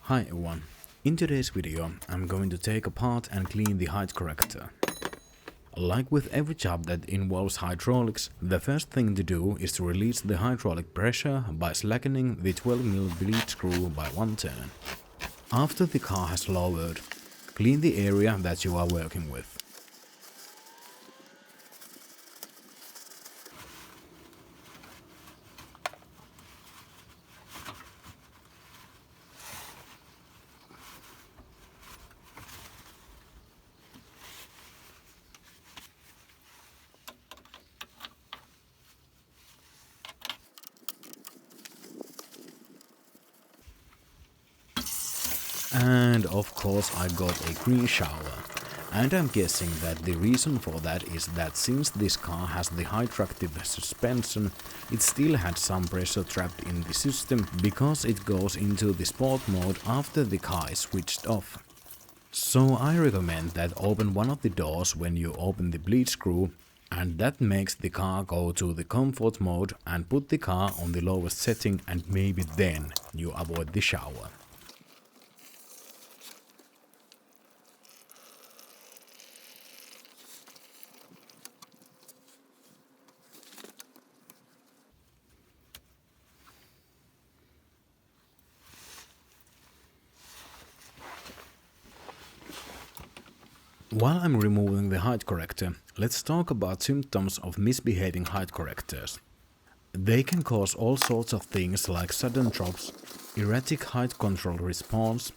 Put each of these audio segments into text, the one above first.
Hi everyone, in today's video I'm going to take apart and clean the height corrector. Like with every job that involves hydraulics, the first thing to do is to release the hydraulic pressure by slackening the 12mm bleed screw by one turn. After the car has lowered, clean the area that you are working with. And of course I got a green shower. And I'm guessing that the reason for that is that since this car has the hydroactive suspension, it still had some pressure trapped in the system because it goes into the sport mode after the car is switched off. So I recommend that open one of the doors when you open the bleed screw, and that makes the car go to the comfort mode, and put the car on the lowest setting, and maybe then you avoid the shower. While I'm removing the height corrector, let's talk about symptoms of misbehaving height correctors. They can cause all sorts of things like sudden drops, erratic height control response,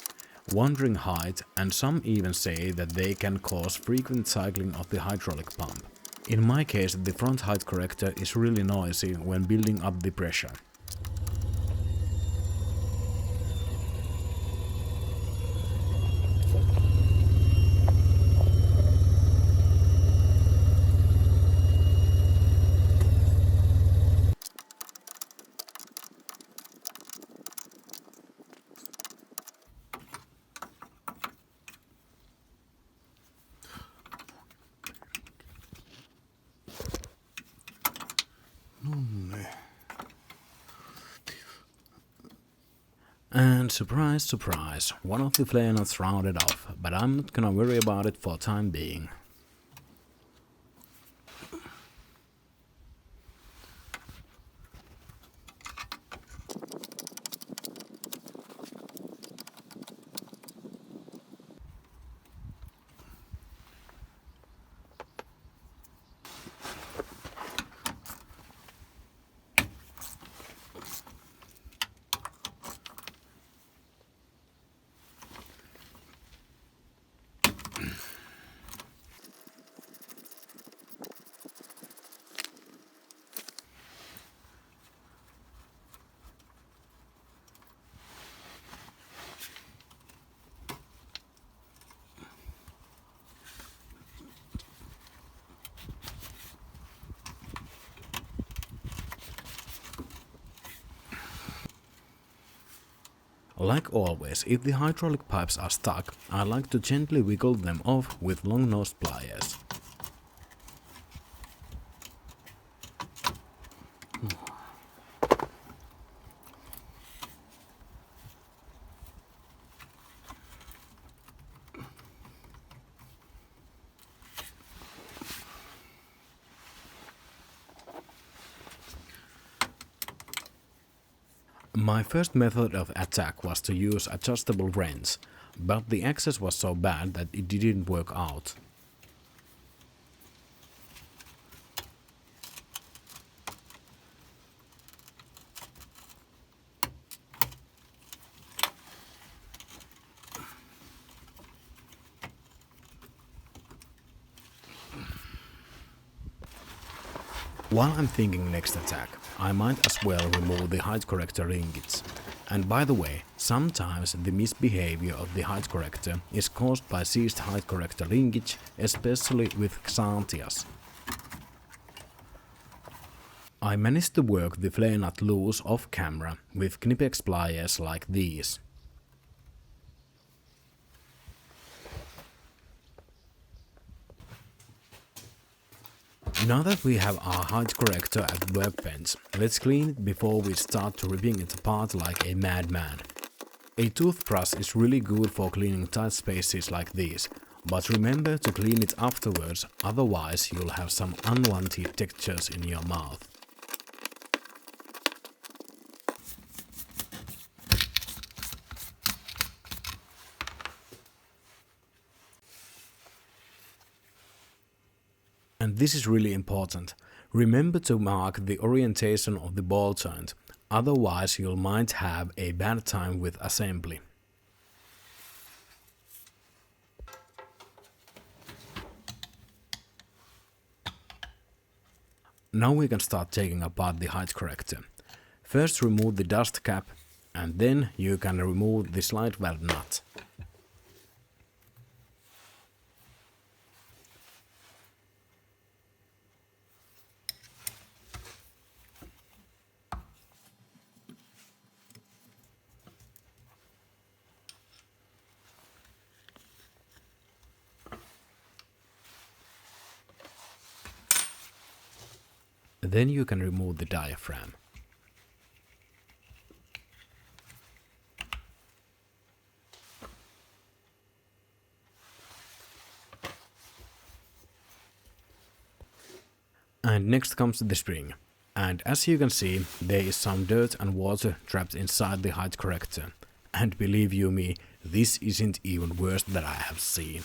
wandering height, and some even say that they can cause frequent cycling of the hydraulic pump. In my case, the front height corrector is really noisy when building up the pressure. And surprise, surprise, one of the flare nuts rounded off, but I'm not gonna worry about it for time being. Like always, if the hydraulic pipes are stuck, I like to gently wiggle them off with long-nosed pliers. My first method of attack was to use adjustable wrench, but the access was so bad that it didn't work out. While I'm thinking next attack, I might as well remove the height corrector linkage. And by the way, sometimes the misbehavior of the height corrector is caused by seized height corrector linkage, especially with Xantias. I managed to work the flare nut loose off camera with Knipex pliers like these. Now that we have our height corrector at the workbench, let's clean it before we start ripping it apart like a madman. A toothbrush is really good for cleaning tight spaces like these, but remember to clean it afterwards, otherwise you'll have some unwanted textures in your mouth. And this is really important. Remember to mark the orientation of the ball joint, otherwise you might have a bad time with assembly. Now we can start taking apart the height corrector. First remove the dust cap, and then you can remove the slide valve nut. Then you can remove the diaphragm. And next comes the spring. And as you can see, there is some dirt and water trapped inside the height corrector. And believe you me, this isn't even worse than I have seen.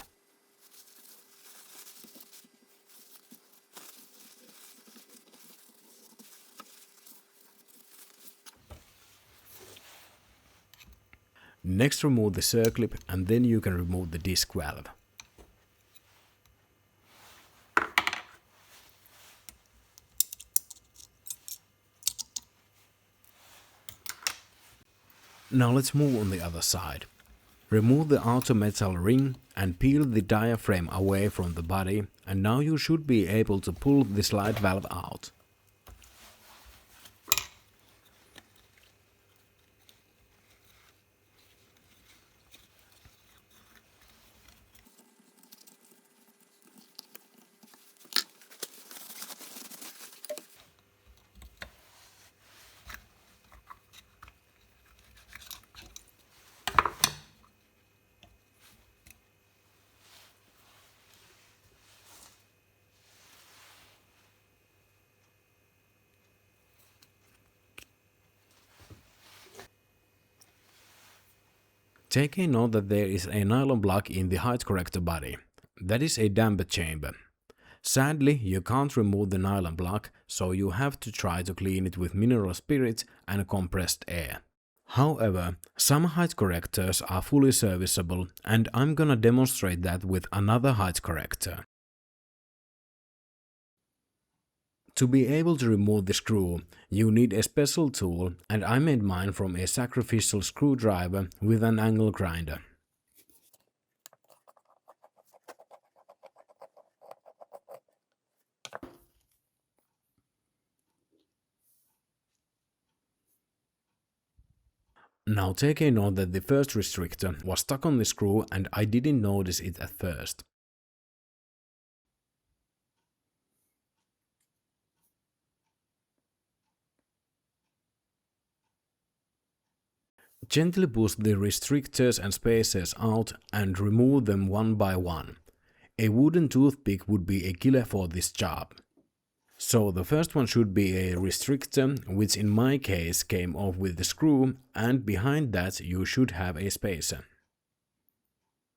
Next remove the circlip and then you can remove the disc valve. Now let's move on the other side. Remove the outer metal ring and peel the diaphragm away from the body, and now you should be able to pull the slide valve out. Take a note that there is a nylon block in the height corrector body. That is a damper chamber. Sadly, you can't remove the nylon block, so you have to try to clean it with mineral spirit and compressed air. However, some height correctors are fully serviceable, and I'm gonna demonstrate that with another height corrector. To be able to remove the screw, you need a special tool, and I made mine from a sacrificial screwdriver with an angle grinder. Now take a note that the first restrictor was stuck on the screw and I didn't notice it at first. Gently push the restrictors and spacers out and remove them one by one. A wooden toothpick would be a killer for this job. So the first one should be a restrictor, which in my case came off with the screw, and behind that you should have a spacer.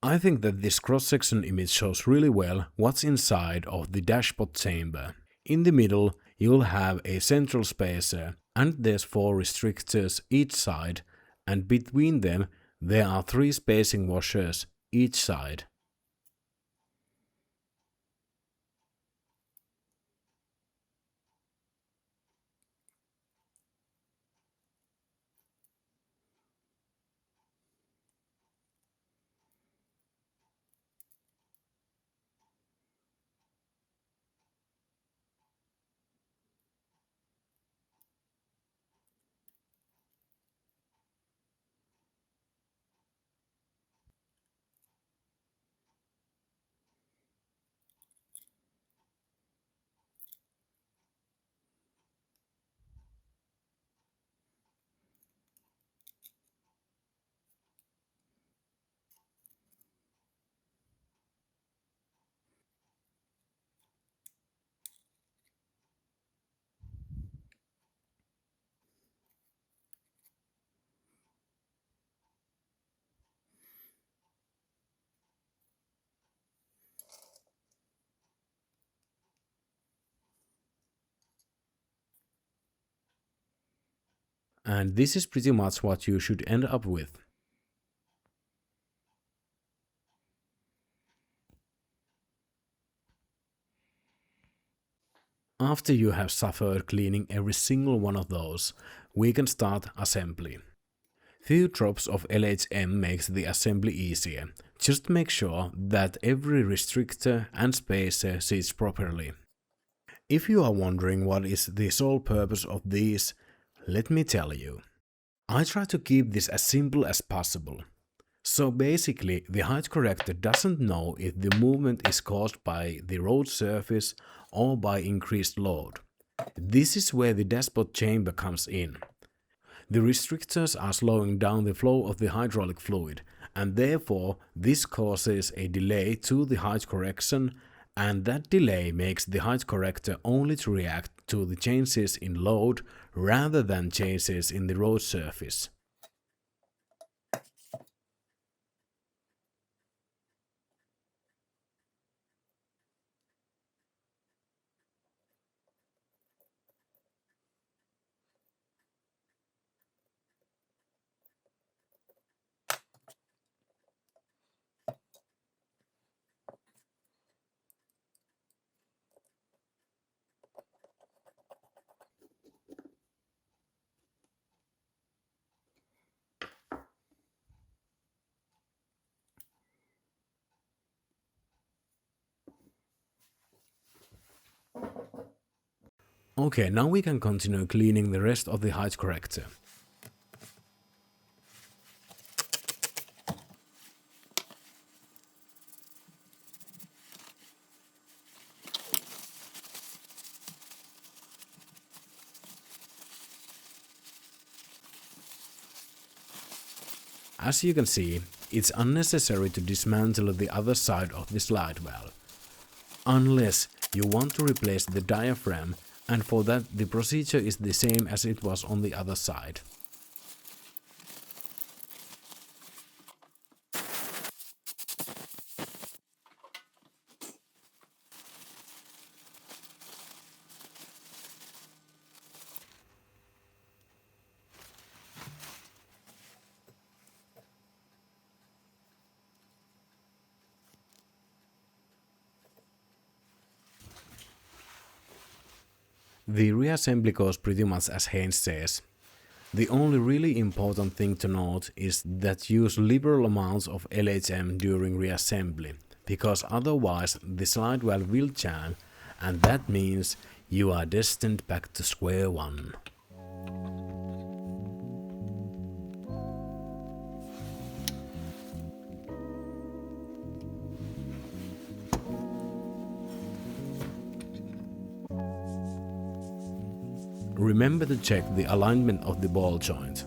I think that this cross-section image shows really well what's inside of the dashpot chamber. In the middle you'll have a central spacer, and there's 4 restrictors each side, and between them there are 3 spacing washers each side. And this is pretty much what you should end up with. After you have suffered cleaning every single one of those, we can start assembly. Few drops of LHM makes the assembly easier. Just make sure that every restrictor and spacer sits properly. If you are wondering what is the sole purpose of these, let me tell you. I try to keep this as simple as possible. So basically, the height corrector doesn't know if the movement is caused by the road surface or by increased load. This is where the dashboard chamber comes in. The restrictors are slowing down the flow of the hydraulic fluid, and therefore this causes a delay to the height correction, and that delay makes the height corrector only to react to the changes in load rather than changes in the road surface. Okay, now we can continue cleaning the rest of the height corrector. As you can see, it's unnecessary to dismantle the other side of the slide valve, unless you want to replace the diaphragm, and for that the procedure is the same as it was on the other side. The reassembly goes pretty much as Haynes says. The only really important thing to note is that use liberal amounts of LHM during reassembly, because otherwise the slide valve will jam, and that means you are destined back to square one. Remember to check the alignment of the ball joint.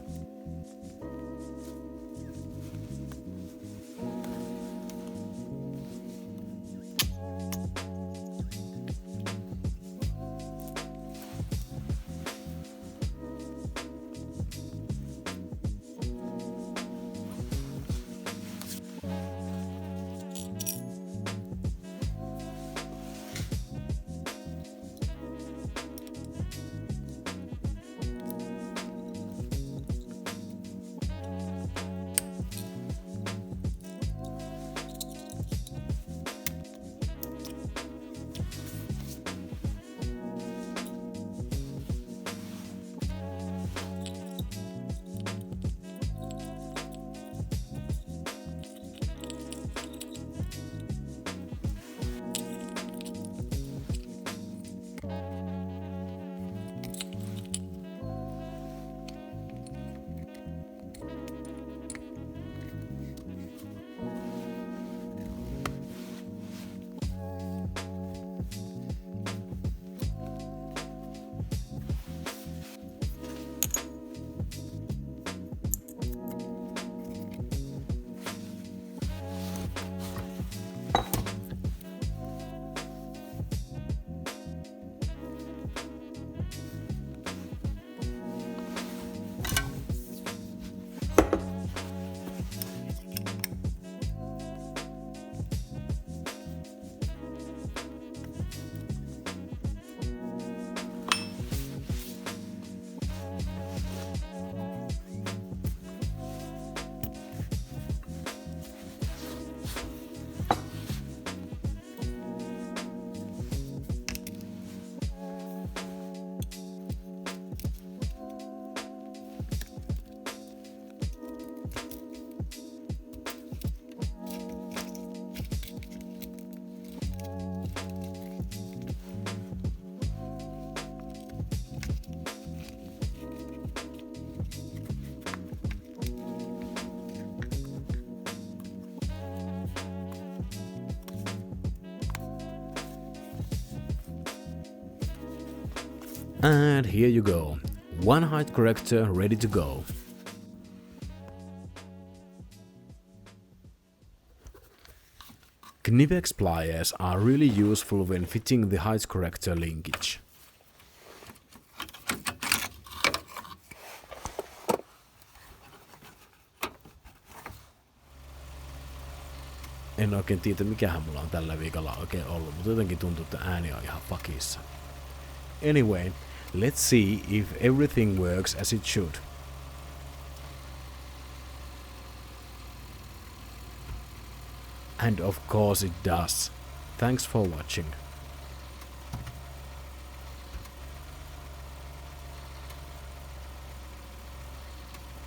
And here you go, one height corrector ready to go. Knivex pliers are really useful when fitting the height corrector linkage. En oikein tiedä mikähän mulla on tällä viikolla oikein ollut, mutta jotenkin tuntuu, että ääni on ihan fakissa. Anyway, let's see if everything works as it should. And of course it does. Thanks for watching.